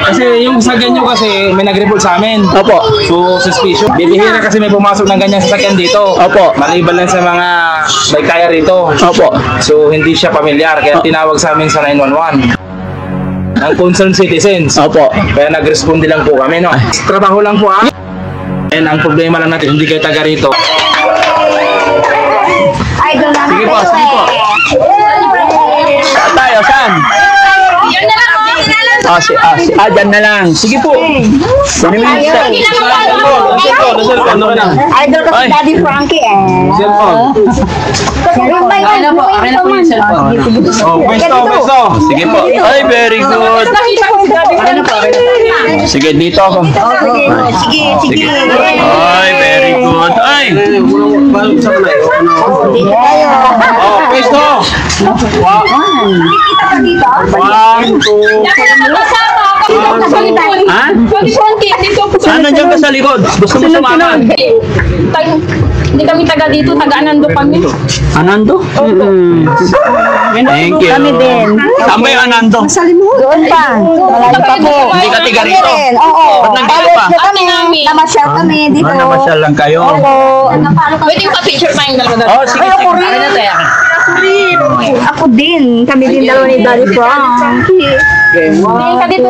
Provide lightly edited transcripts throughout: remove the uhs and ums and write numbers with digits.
Kasi yung sa ganyo kasi may nag-report sa amin. Opo. So, suspicious. Bibihira kasi may pumasok ng ganyang sasakyan dito. Opo. Maliban lang sa mga may kaya rito. Opo. So, hindi siya pamilyar. Kaya tinawag sa amin sa 911. Ang concerned citizens. Opo. Kaya nag-responde lang po kami, no? Trabaho lang po, ha? And ang problema lang natin, hindi kayo taga rito. Sige po, sige po. Saan tayo? Saan? Dyan na lang. Sige po. Kunin mo yung Idol ko si Daddy Frankie Cellphone. Akin na po yung cellphone. Oh, pwesto. Sige po. Ay, very good. Sige, dito ako. Sige. Ay, very good. Ay! Oh, pwesto. One, two. Ha? Saan nandiyan ka sa likod? Gusto mo sumakan? Hindi kami taga dito, taga Anando kami. Anando? Thank you. Kami din. Saan ba yung Anando? Doon pa. Malayo pa po. Hindi ka tiga rito? Oo. Ba't nandito pa? Kami. Namasyal kami dito. Namasyal lang kayo. Pwede yung pa-picture tayong dalawa. Oh, sige. Ako rin. Ako din. Kami din dalawa ni Daddy Frankie. Ka dito.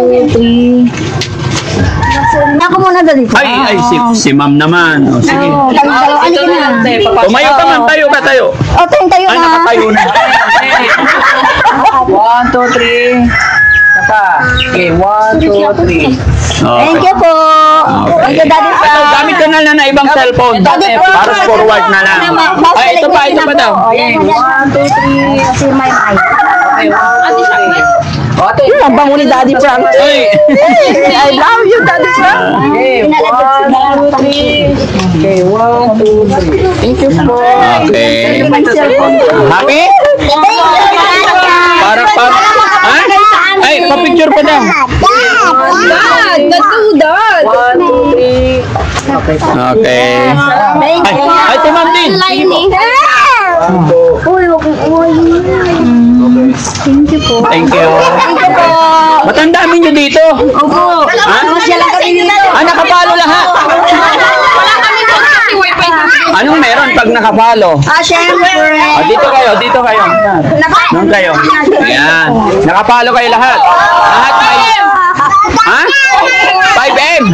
Nako muna Daddy Frankie. Ay, si ma'am naman. O, sige. Kami dalawa. Alika na. Tumayo ka man, tayo ka tayo. O, tayo Ay, na. nakatayo na. 1, 2, 3. Napa. Okay, 1, 2, 3. Thank you po. Thank you, Daddy Frankie. Gamit ka na lang na ibang cellphone. Para forward na lang. Ay, ito pa daw. Ayan, 1, 2, 3. Kasi may mic. Ang bango ni Daddy Frankie. Ay. I love you, Daddy Frankie. Okay, 1, 2, 3. Okay, 1, 2, 3. Thank you po. Okay. My cellphone. Happy? Para. Ha? Ay, pa-picture pa daw. Dad, let's do that. 1, 2, 3. Okay. Okay. Ay, si ma'am din. Thank you po. Thank you. Thank you po. Ba't ang dami nyo dito? Opo. Masya lang kami dito. Nakapalo lahat. Wala kami po kasi wifi. Anong meron pag nakapalo? Syempre. Dito kayo. Doon kayo. Ayan. Nakapalo kayo lahat. Lahat may... Ha? 5M?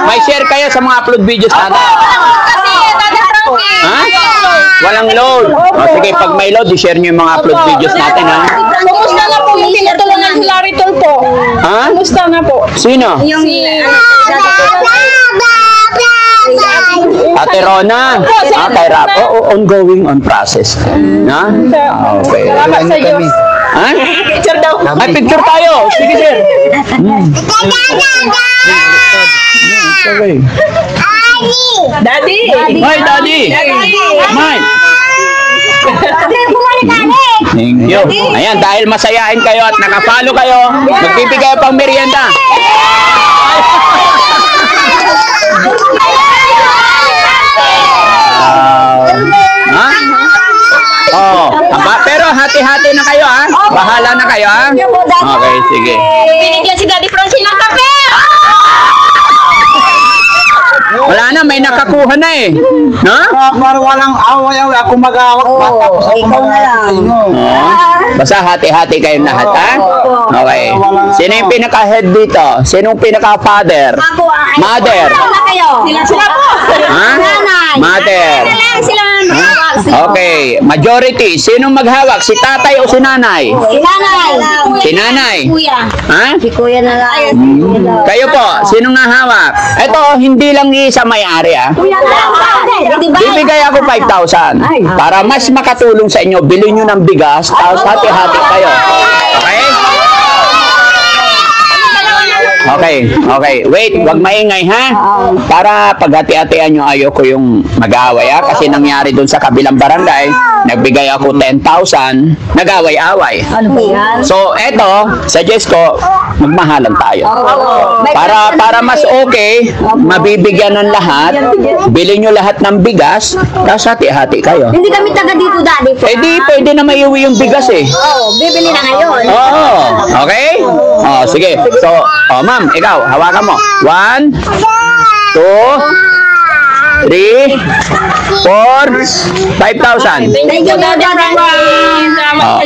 May share kayo sa mga upload videos natin. Kasi Daddy Frankie. Ha? Walang load. O sige, pag may load, i-share nyo yung mga upload videos natin, ha? Kumusta na po yung tinutulungan ni Larry Tolpo? Ha? Kumusta na po? Sino? Si... Ate Rona. Kay Rap. Ongoing on process. Ha? Okay. Salamat sa Diyos. Ha? Picture daw. Ay, picture tayo. Sige, sir. Okay. Daddy. Hi, Daddy. Mike. Thank you. Ayan, dahil masayain kayo at nakapalo kayo, magbibigay pang merienda. Ha? Oh, pero hati-hati na kayo, ha? Bahala na kayo, ha? Okay, sige. Binigyan si Daddy Frankie ng kape. Wala na, may nakakuha na eh. Ha? Para walang away, ako mag-awak. Ikaw na lang. Oh. Basta hati-hati kayong lahat, ha? Okay. Sino yung pinaka-head dito? Sino yung pinaka-father? Ako, Mother. na kayo. Sila po. Ha? Nanay. Mother. Sila maghawak. Okay. Majority. Sinong maghawak? Si tatay o si nanay? Si nanay. Si nanay. Kuya. Ha? Si kuya na lang. Kayo po, sinong nahawak? Ito, hindi lang isa may-ari, ha? Kuya na lang. Diba? Bibigay ako 5,000 para mas makatulong sa inyo. Bilhin nyo ng bigas, tapos hati-hati kayo. Okay? Okay. Wait, wag maingay ha. Para paghati-hatian nyo, ayoko yung mag-away ha. Kasi nangyari dun sa kabilang barangay, nagbigay ako 10,000, nag-away-away. Ano ba yan? So, eto, suggest ko, magmahalan tayo. Para mas okay, mabibigyan ng lahat, bilhin nyo lahat ng bigas, tapos hati-hati kayo. Hindi kami taga dito, Daddy Frank. Eh di, pwede na maiuwi yung bigas eh. Oo, bibili na ngayon. Oo. Okay? Oh, sige. So, ma'am, ikaw, hawakan mo. 1, 2, 3, 4, 5,000. Thank you, Daddy Frankie. Salamat.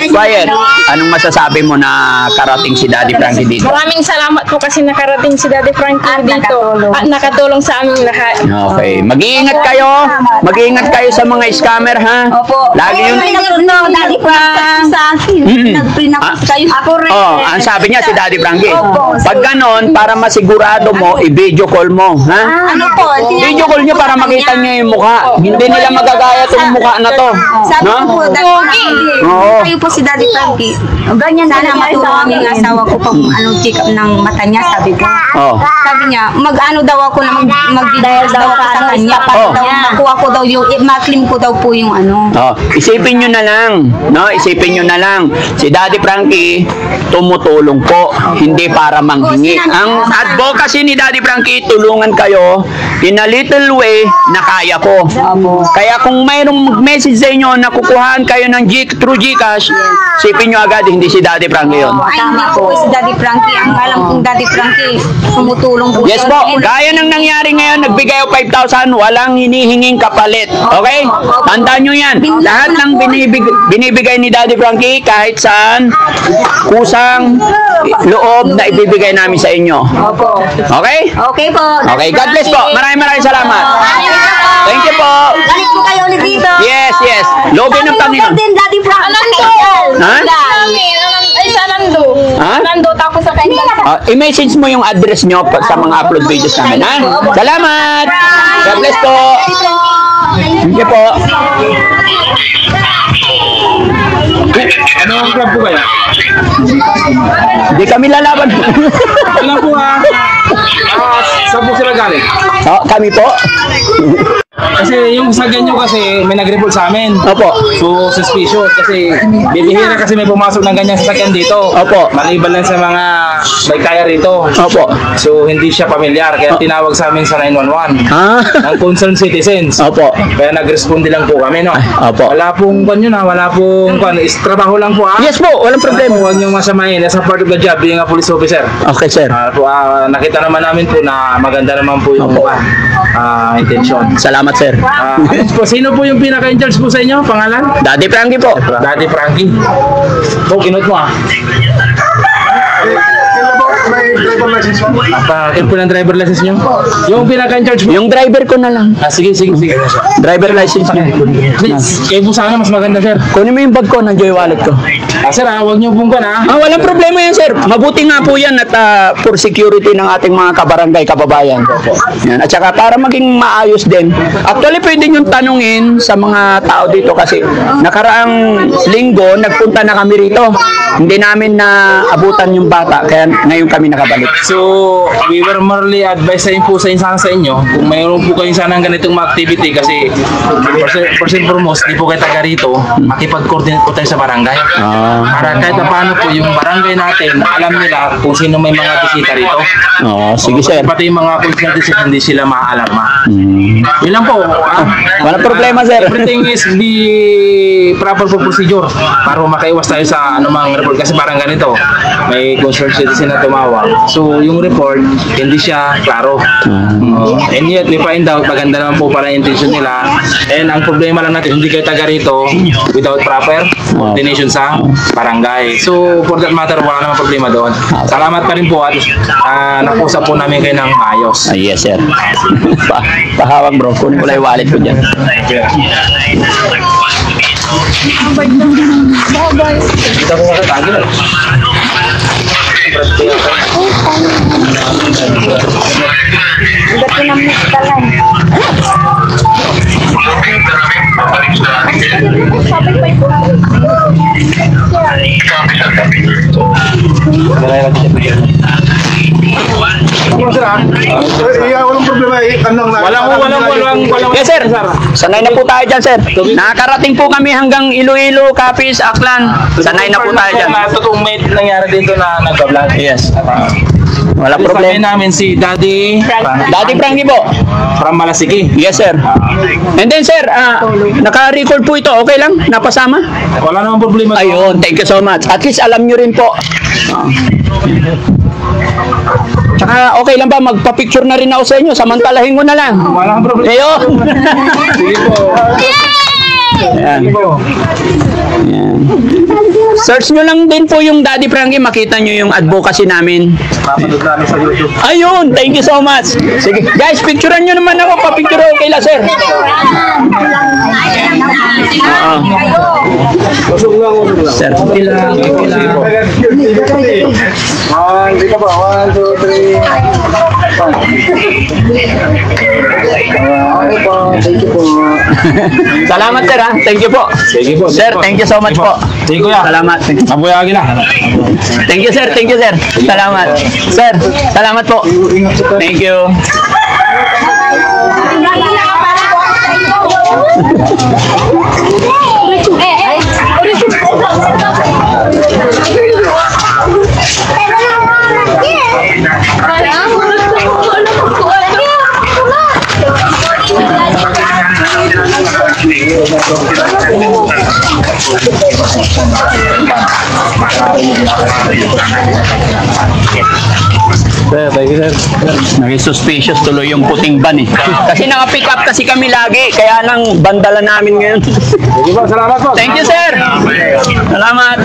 Quiet. Anong masasabi mo na karating si Daddy Frankie dito? Maraming salamat po kasi nakarating si Daddy Frankie dito at nakatulong sa aming lahat. Okay. Mag-iingat kayo. Mag-iingat kayo sa mga scammer, ha? Opo. Lagi yung... Daddy Frank. Sa akin. Nagprinapos kayo. Ako rin. ang sabi niya si Daddy Frankie. Opo. Pag ganon, para masigurado mo, i-video call mo, ha? Ano po? Video call niyo para makita niyo yung mukha. Hindi nila magagaya itong mukha na to. Sabi No? ko po, Daddy Frankie. Oo. Kayo po si Daddy Frankie. Ganyan sana matulong ang asawa ko pag check up ng mata niya, sabi ko. Oh. Sabi niya, mag-ano daw ako na mag-dial daw ako sa kanya para Oh. daw makuha ko daw yung, ma-claim ko daw po yung ano. Oh, isipin nyo na lang, no? Isipin nyo na lang. Si Daddy Frankie tumutulong po, hindi para manghingi. Ang advocacy ni Daddy Frankie, tulungan kayo in a little way na kaya ko. Kaya kung mayroong mag-message sa inyo na kukuhaan kayo ng through GCash, isipin nyo agad, hindi si Daddy Frankie yun. Ay, hindi po si Daddy Frankie. Ang alam kong Daddy Frankie, tumutulong po. Yes po, gaya ng nangyari ngayon, nagbigay ako 5,000, walang hinihinging kapalit. Okay? Tandaan nyo yan. Lahat ng binibigay ni Daddy Frankie, kahit saan, kusang loob na ibibigay namin sa inyo. Opo. Okay? Okay po. Okay, God bless po. Maraming salamat. Thank you po. Balik po kayo ulit dito. Yes. Lobby ng Panginoon. Din, Daddy Frankie. Ha? Ay, sa Nando. Ha? Nando, tapos sa kanya. I-message mo yung address nyo sa mga upload videos namin, ha? Salamat! God bless po! Thank you po! Ano ang club po kaya? Hindi kami lalaban. Wala po saan po sila galing? Kami po? Kasi yung sa ganyo kasi may nag-report sa amin. Opo. So, suspicious kasi bibihira kasi may pumasok ng ganyang sasakyan dito. Opo. Maliban lang sa mga may kaya rito. Opo. So, hindi siya pamilyar. Kaya tinawag sa amin sa 911. Ang concerned citizens. Opo. Kaya nag-respond lang po kami, no? Opo. Wala pong kwan yun, ha? Wala pong kwan. Trabaho lang po, ha? Yes po, walang problema. Huwag niyong masamahin. That's a part of the job being a police officer. Okay, sir. Nakita naman namin po na maganda naman po yung intention. Salamat, sir. Sino po yung pinaka-in-charge po sa inyo? Pangalan? Daddy Frankie po. Daddy Frankie. Po, kinot mo, Yung po ng driver license nyo? Yung pinaka-in-charge mo? Yung driver ko na lang. Sige. Driver license niya. Kayo po sana mas maganda, sir. Kunin mo yung bag ko, nandiyo yung wallet ko. Sir, huwag nyo pong Walang problema yan, sir. Mabuti nga po yan at for security ng ating mga kabarangay, kababayan. Yan. At saka para maging maayos din. Actually, pwede nyo tanungin sa mga tao dito kasi nakaraang linggo, nagpunta na kami rito. Hindi namin na abutan yung bata, kaya ngayon kami nakabalik. So, we were merely advised po sa inyo kung mayroon po kayo sana ganitong activity kasi first and foremost, di po kayo taga rito, makipag-coordinate po tayo sa barangay. Para kahit paano po yung barangay natin, alam nila kung sino may mga bisita rito. Sige, sir. Pati yung mga constituents hindi sila maaalarma. Yun lang po. Walang problema, sir. Everything is the proper procedure para makaiwas tayo sa anumang report kasi parang ganito may concerned citizen na tumawag so yung report hindi siya klaro and yet we find out maganda naman po para intention nila and ang problema lang natin hindi kayo taga rito without proper coordination sa barangay so for that matter wala naman problema doon salamat pa rin po at nakusap po namin kayo ng ayos. Yes, sir. Pahawak, bro, kunin ko lang yung wallet ko dyan. Kita ko nga tagi na. Ba't yun ang mutalan? Malay lagi siya. Walang problema eh. Walang. Yes, sir. Sanay na po tayo dyan, sir. Nakakarating po kami hanggang Iloilo, Capiz, Aklan. Sanay na po tayo dyan. Totoong may nangyari dito na nagka-vlog. Yes. Wala Sabihin problema. namin si Daddy Daddy Frankie po. from Malasiki. Yes, sir. And then, sir, naka-record po ito. Okay lang? Napasama? Wala namang problema. Ayun, thank you so much. At least alam nyo rin po. Tsaka okay lang ba, magpa-picture na rin ako sa inyo, samantalahin ko na lang. Wala namang problema. Ayun. Sige po. Ayan. Sige po. Ayan. Search nyo lang din po yung Daddy Frankie, makita nyo yung advocacy namin. Papanood namin sa YouTube. Ayun, thank you so much. Sige, guys, picturean nyo naman ako, pa-picture ako kay sir. Oo. Sir, okay lang. Hindi ka ba? 1, 2, 3. Okay po. Thank you po. Salamat, sir, ha? Thank you po. Sige po. Sir, thank you so much po. Sige kuya. Salamat. Mabuyagi na. Thank you, sir. Thank you, sir. Salamat. Sir, salamat po. Thank you. Sir, thank you sir. Naging suspicious tuloy yung puting ban eh. Kasi naka-pick up kasi kami lagi, kaya lang bandala namin ngayon. Sige po, salamat po. Thank you, sir. Salamat.